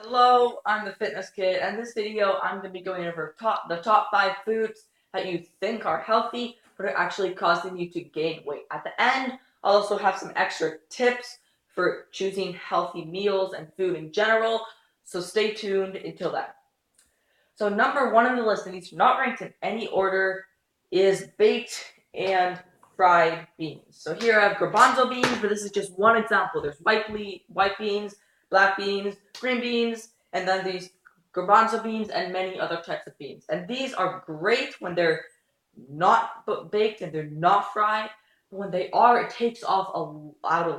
Hello, I'm the Fitness Kid, and in this video I'm going to be going over the top 5 foods that you think are healthy, but are actually causing you to gain weight. At the end, I'll also have some extra tips for choosing healthy meals and food in general, so stay tuned until then. So number 1 on the list, and these are not ranked in any order, is baked and fried beans. So here I have garbanzo beans, but this is just one example. There's white beans, black beans, green beans, and then these garbanzo beans and many other types of beans. And these are great when they're not baked and they're not fried. But when they are, it takes out a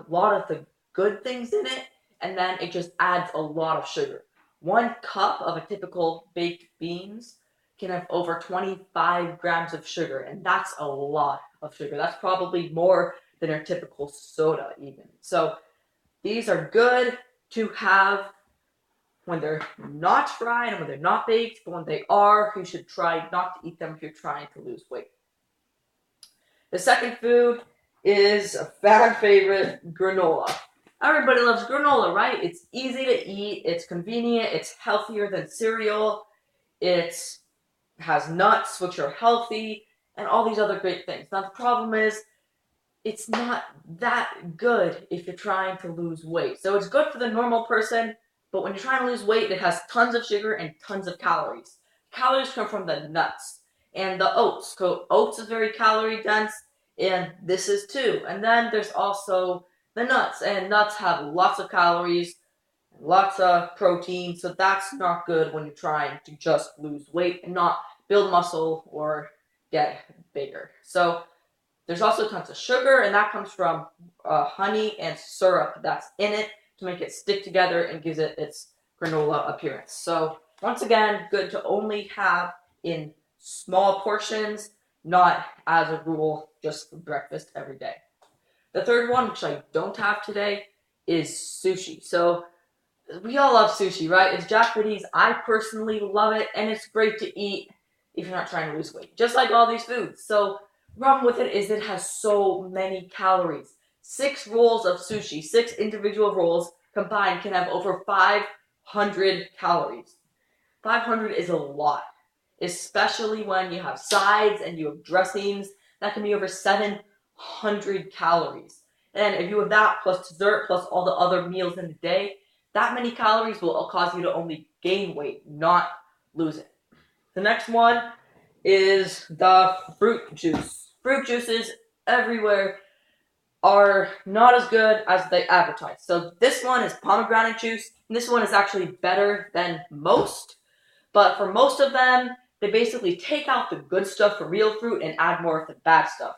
lot of the good things in it, and then it just adds a lot of sugar. 1 cup of a typical baked beans can have over 25 grams of sugar, and that's a lot of sugar. That's probably more than your typical soda even. So these are good to have when they're not fried and when they're not baked, but when they are, you should try not to eat them if you're trying to lose weight. The second food is a fan favorite, granola. Everybody loves granola, right? It's easy to eat, it's convenient, it's healthier than cereal, it has nuts, which are healthy, and all these other great things. Now, the problem is, it's not that good if you're trying to lose weight. So it's good for the normal person, but when you're trying to lose weight, it has tons of sugar and tons of calories. Calories come from the nuts and the oats. So oats is very calorie dense, and this is too. And then there's also the nuts, and nuts have lots of calories, lots of protein, so that's not good when you're trying to just lose weight and not build muscle or get bigger. So there's also tons of sugar, and that comes from honey and syrup that's in it to make it stick together and gives it its granola appearance. So once again, good to only have in small portions, not as a rule just for breakfast every day. The third one, which I don't have today, is sushi. So we all love sushi, right? It's Japanese. I personally love it, and it's great to eat if you're not trying to lose weight, just like all these foods. So the problem with it is it has so many calories. 6 rolls of sushi, 6 individual rolls combined can have over 500 calories. 500 is a lot, especially when you have sides and you have dressings. That can be over 700 calories. And if you have that plus dessert plus all the other meals in the day, that many calories will cause you to only gain weight, not lose it. The next one is the fruit juice. Fruit juices everywhere are not as good as they advertise. So this one is pomegranate juice, and this one is actually better than most. But for most of them, they basically take out the good stuff for real fruit and add more of the bad stuff.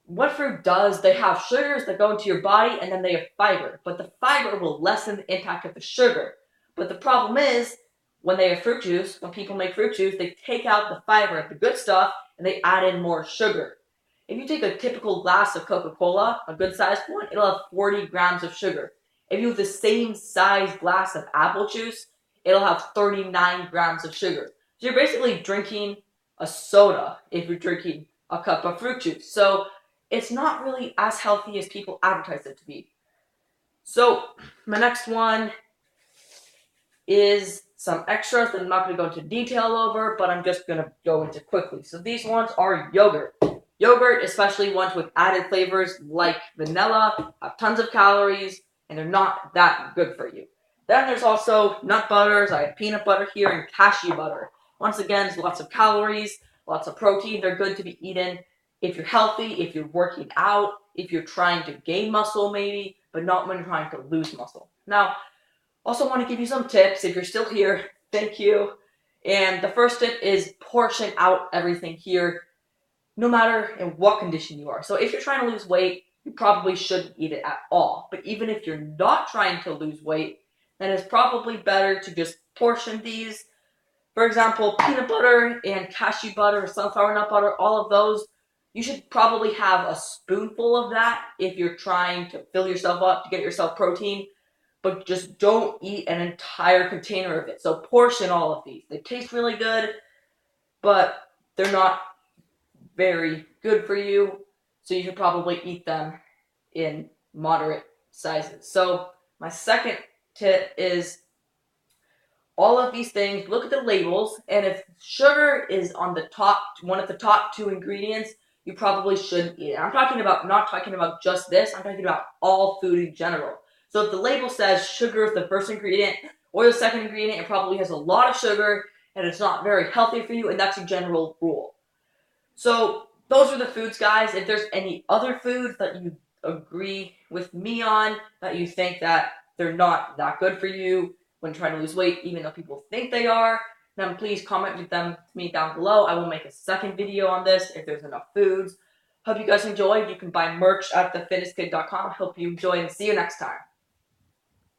What fruit does, they have sugars that go into your body, and then they have fiber. But the fiber will lessen the impact of the sugar. But the problem is, when they have fruit juice, when people make fruit juice, they take out the fiber, the good stuff, and they add in more sugar. If you take a typical glass of Coca-Cola, a good-sized one, it'll have 40 grams of sugar. If you have the same size glass of apple juice, it'll have 39 grams of sugar. So you're basically drinking a soda if you're drinking a cup of fruit juice. So it's not really as healthy as people advertise it to be. So my next one is some extras that I'm not going to go into detail over, but I'm just going to go into quickly. So these ones are yogurt. Yogurt, especially ones with added flavors like vanilla, have tons of calories, and they're not that good for you. Then there's also nut butters. I have peanut butter here and cashew butter. Once again, there's lots of calories, lots of protein. They're good to be eaten if you're healthy, if you're working out, if you're trying to gain muscle maybe, but not when you're trying to lose muscle. Now, also want to give you some tips. If you're still here, thank you. And the first tip is portion out everything here, no matter in what condition you are. So if you're trying to lose weight, you probably shouldn't eat it at all. But even if you're not trying to lose weight, then it's probably better to just portion these. For example, peanut butter and cashew butter, sunflower nut butter, all of those, you should probably have a spoonful of that if you're trying to fill yourself up to get yourself protein, but just don't eat an entire container of it. So portion all of these. They taste really good, but they're not very good for you, so you should probably eat them in moderate sizes. So my second tip is all of these things, look at the labels, and if sugar is on the top, one of the top 2 ingredients, you probably shouldn't eat it. I'm talking about, not talking about just this, I'm talking about all food in general. So if the label says sugar is the first ingredient or the second ingredient, it probably has a lot of sugar and it's not very healthy for you, and that's a general rule. So those are the foods, guys. If there's any other foods that you agree with me on, that you think that they're not that good for you when trying to lose weight, even though people think they are, then please comment with them to me down below. I will make a second video on this if there's enough foods. Hope you guys enjoyed. You can buy merch at thefitnesskid.com. Hope you enjoy and see you next time.